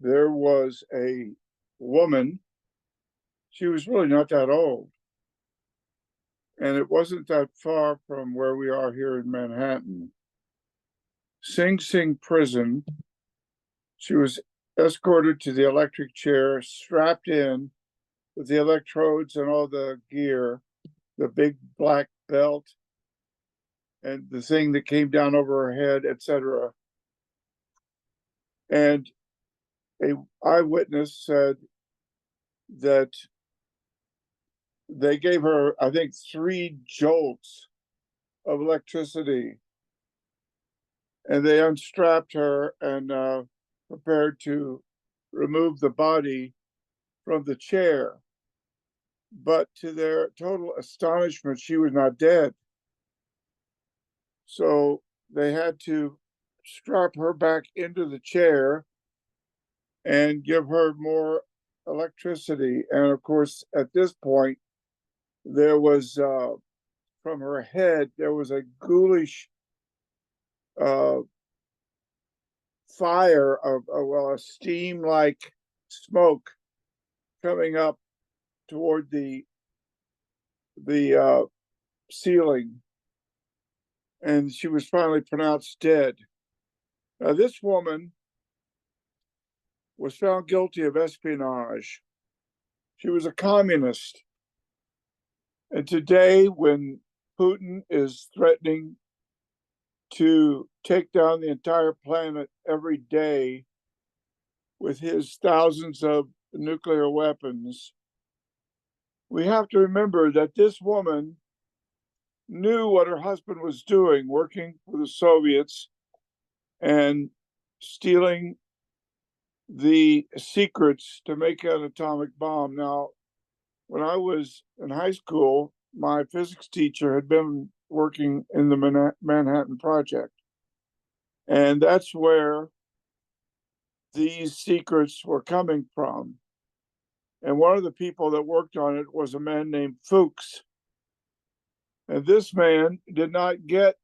there was a woman. She was really not that old. And it wasn't that far from where we are here in Manhattan. Sing Sing prison. She was escorted to the electric chair, strapped in with the electrodes and all the gear, the big black belt, and the thing that came down over her head, etc. And a eyewitness said that they gave her, I think, 3 jolts of electricity, and they unstrapped her and prepared to remove the body from the chair. But to their total astonishment, she was not dead. So they had to strap her back into the chair and give her more electricity. And of course, at this point, there was, from her head, there was a ghoulish fire of, a steam-like smoke coming up toward the ceiling, and she was finally pronounced dead. Now, this woman was found guilty of espionage. She was a communist. And today, when Putin is threatening to take down the entire planet every day with his thousands of nuclear weapons, we have to remember that this woman knew what her husband was doing, working for the Soviets and stealing the secrets to make an atomic bomb. Now, when I was in high school, my physics teacher had been working in the Manhattan Project. And that's where these secrets were coming from. And one of the people that worked on it was a man named Fuchs. And this man did not get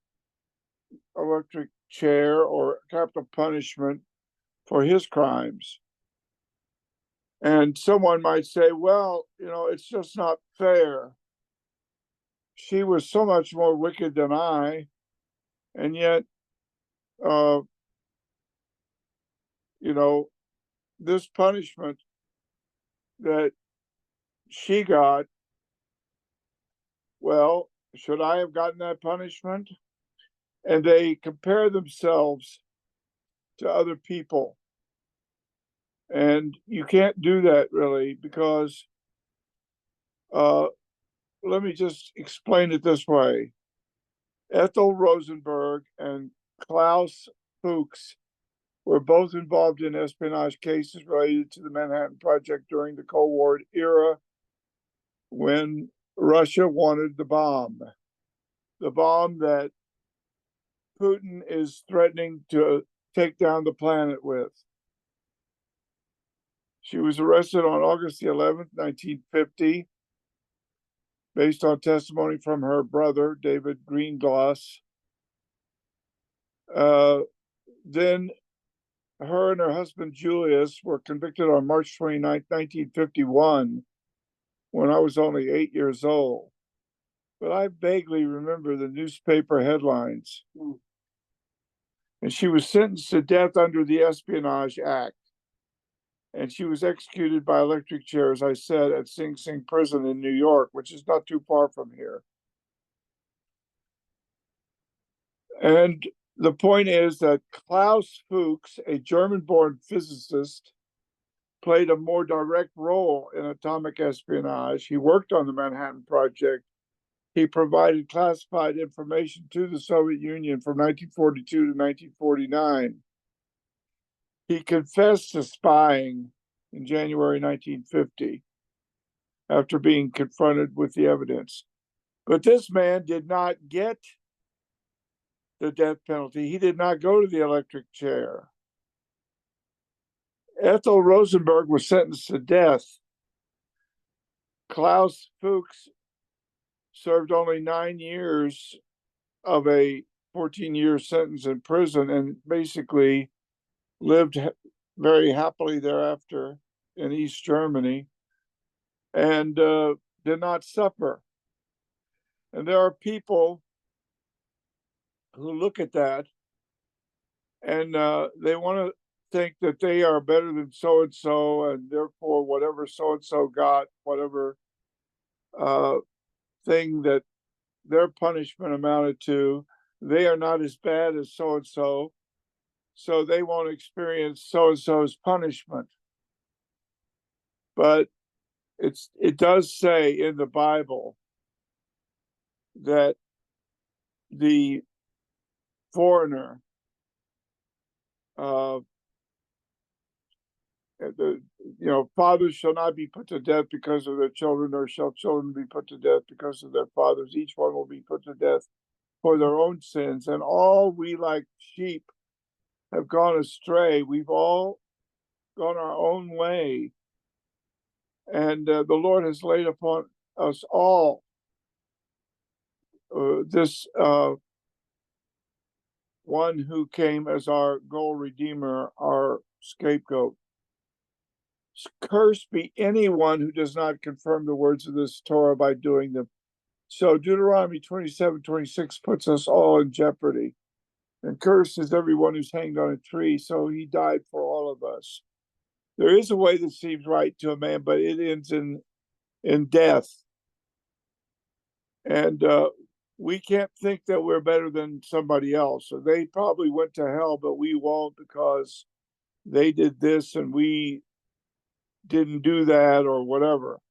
electric chair or capital punishment for his crimes. And someone might say, well, it's just not fair. She was so much more wicked than I, and yet, this punishment that she got, well, should I have gotten that punishment? And they compare themselves to other people. And you can't do that really, because let me just explain it this way. Ethel Rosenberg and Klaus Fuchs were both involved in espionage cases related to the Manhattan Project during the Cold War era, when Russia wanted the bomb that Putin is threatening to take down the planet with. She was arrested on August the 11th, 1950, based on testimony from her brother, David Greenglass. Then her and her husband, Julius, were convicted on March 29th, 1951, when I was only 8 years old. But I vaguely remember the newspaper headlines. And she was sentenced to death under the Espionage Act. And she was executed by electric chair, as I said, at Sing Sing prison in New York, which is not too far from here. And the point is that Klaus Fuchs, a German-born physicist, played a more direct role in atomic espionage. He worked on the Manhattan Project. He provided classified information to the Soviet Union from 1942 to 1949. He confessed to spying in January 1950 after being confronted with the evidence. But this man did not get the death penalty. He did not go to the electric chair. Ethel Rosenberg was sentenced to death. Klaus Fuchs served only 9 years of a 14-year sentence in prison and basically lived very happily thereafter in East Germany and did not suffer. And there are people who look at that and they want to think that they are better than so-and-so, and therefore whatever so-and-so got, whatever thing that their punishment amounted to, they are not as bad as so-and-so, so they won't experience so-and-so's punishment. But it does say in the Bible that the foreigner, fathers shall not be put to death because of their children, nor shall children be put to death because of their fathers. Each one will be put to death for their own sins. And all we like sheep have gone astray. We've all gone our own way. And the Lord has laid upon us all this one who came as our goal redeemer, our scapegoat. Cursed be anyone who does not confirm the words of this Torah by doing them. So Deuteronomy 27:26 puts us all in jeopardy. And cursed is everyone who's hanged on a tree. So he died for all of us. There is a way that seems right to a man, but it ends in death. And we can't think that we're better than somebody else. So they probably went to hell, but we won't because they did this and we didn't do that or whatever.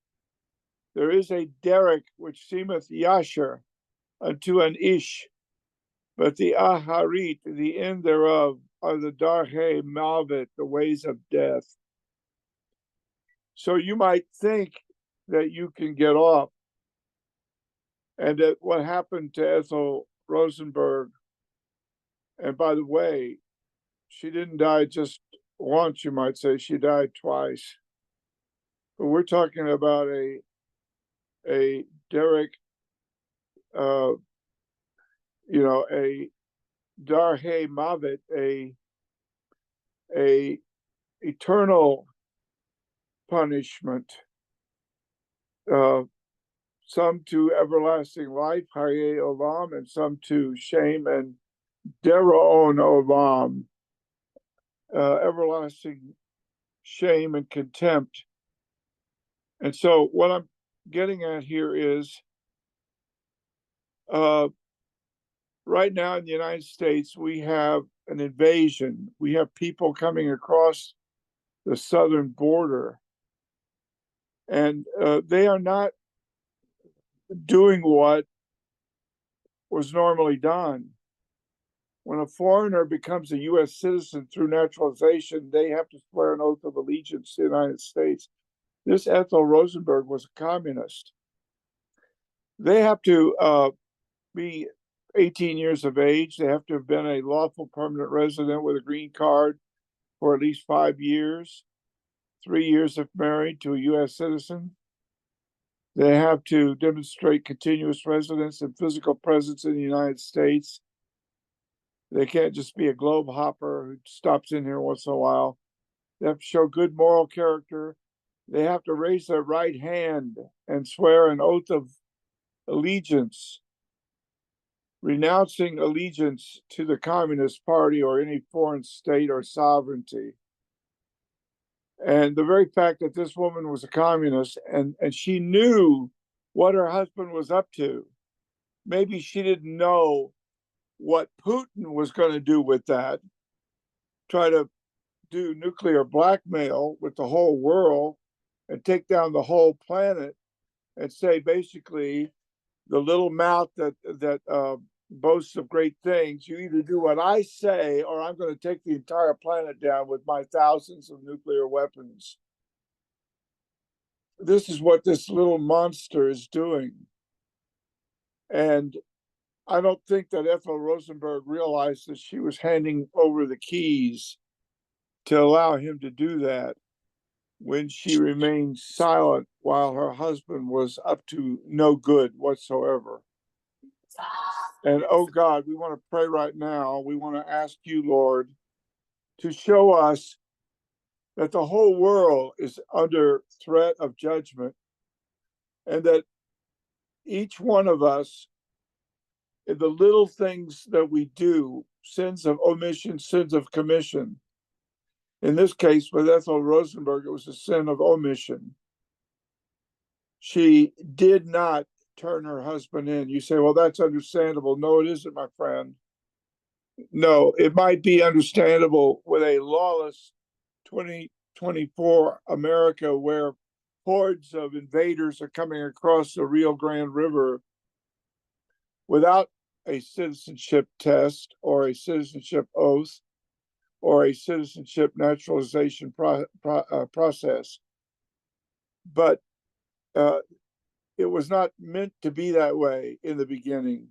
There is a derek which seemeth yasher unto an ish, but the aharit, the end thereof, are the darhe malvet, the ways of death. So you might think that you can get off. And that what happened to Ethel Rosenberg, and by the way, she didn't die just once, you might say, she died twice. But we're talking about a derek, a darhe mavet, a eternal punishment, some to everlasting life, haye olam, and some to shame and deraon olam, everlasting shame and contempt. And so what I'm getting at here is right now in the United States, we have an invasion. We have people coming across the southern border, and they are not doing what was normally done. When a foreigner becomes a U.S. citizen through naturalization, they have to swear an oath of allegiance to the United States. This Ethel Rosenberg was a communist. They have to be 18 years of age. They have to have been a lawful permanent resident with a green card for at least 5 years, 3 years if married to a U.S. citizen. They have to demonstrate continuous residence and physical presence in the United States. They can't just be a globe hopper who stops in here once in a while. They have to show good moral character. They have to raise their right hand and swear an oath of allegiance, renouncing allegiance to the Communist Party or any foreign state or sovereignty. And the very fact that this woman was a communist and she knew what her husband was up to, maybe she didn't know what Putin was going to do with that, try to do nuclear blackmail with the whole world and take down the whole planet and say basically the little mouth that boasts of great things, you either do what I say or I'm going to take the entire planet down with my thousands of nuclear weapons. This is what this little monster is doing. And I don't think that Ethel Rosenberg realized that she was handing over the keys to allow him to do that when she remained silent while her husband was up to no good whatsoever. And oh God, we want to pray right now. We want to ask you, Lord, to show us that the whole world is under threat of judgment, and that each one of us, in the little things that we do, sins of omission, sins of commission. In this case, with Ethel Rosenberg, it was a sin of omission. She did not turn her husband in. You say, well, that's understandable. No, it isn't, my friend. No, it might be understandable with a lawless 2024 America where hordes of invaders are coming across the Rio Grande River without a citizenship test or a citizenship oath or a citizenship naturalization process. But it was not meant to be that way in the beginning.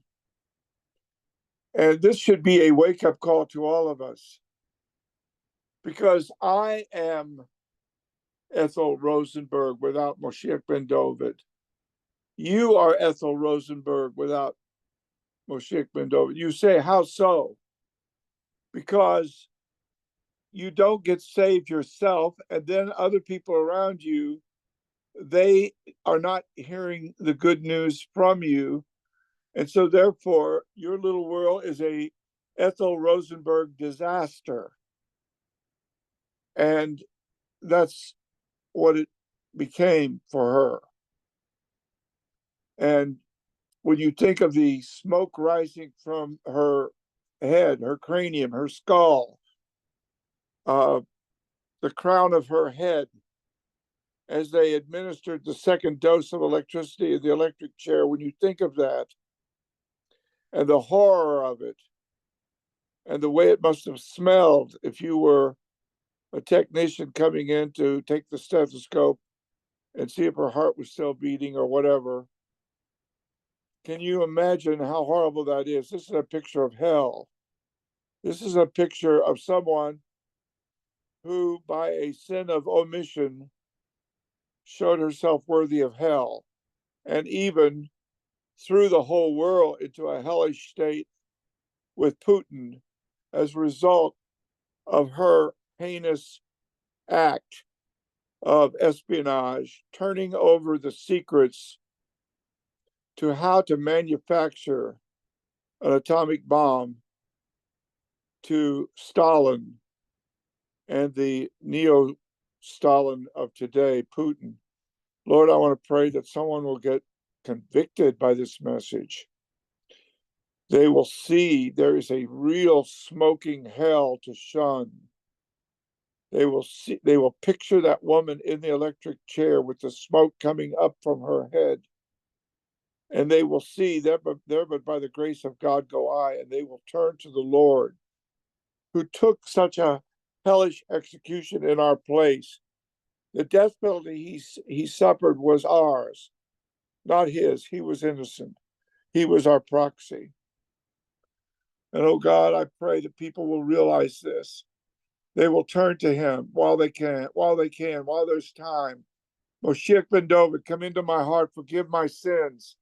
And this should be a wake-up call to all of us, because I am Ethel Rosenberg without Moshiach ben David. You are Ethel Rosenberg without Moshiach ben David. You say, how so? Because you don't get saved yourself, and then other people around you, they are not hearing the good news from you. And so therefore, your little world is a Ethel Rosenberg disaster. And that's what it became for her. And when you think of the smoke rising from her head, her cranium, her skull, the crown of her head, as they administered the second dose of electricity in the electric chair, when you think of that and the horror of it and the way it must have smelled if you were a technician coming in to take the stethoscope and see if her heart was still beating or whatever. Can you imagine how horrible that is? This is a picture of hell. This is a picture of someone who, by a sin of omission, showed herself worthy of hell, and even threw the whole world into a hellish state with Putin as a result of her heinous act of espionage, turning over the secrets to how to manufacture an atomic bomb to Stalin and the neo-Stalin of today, Putin. Lord, I want to pray that someone will get convicted by this message. They will see there is a real smoking hell to shun. They will picture that woman in the electric chair with the smoke coming up from her head. And they will see there, but by the grace of God go I, and they will turn to the Lord, who took such a hellish execution in our place. The death penalty he suffered was ours, not his. He was innocent. He was our proxy. And oh God, I pray that people will realize this. They will turn to him while they can, while there's time. Moshiach ben David, come into my heart, forgive my sins,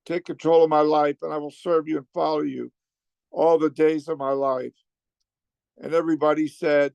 take control of my life, and I will serve you and follow you all the days of my life. And everybody said,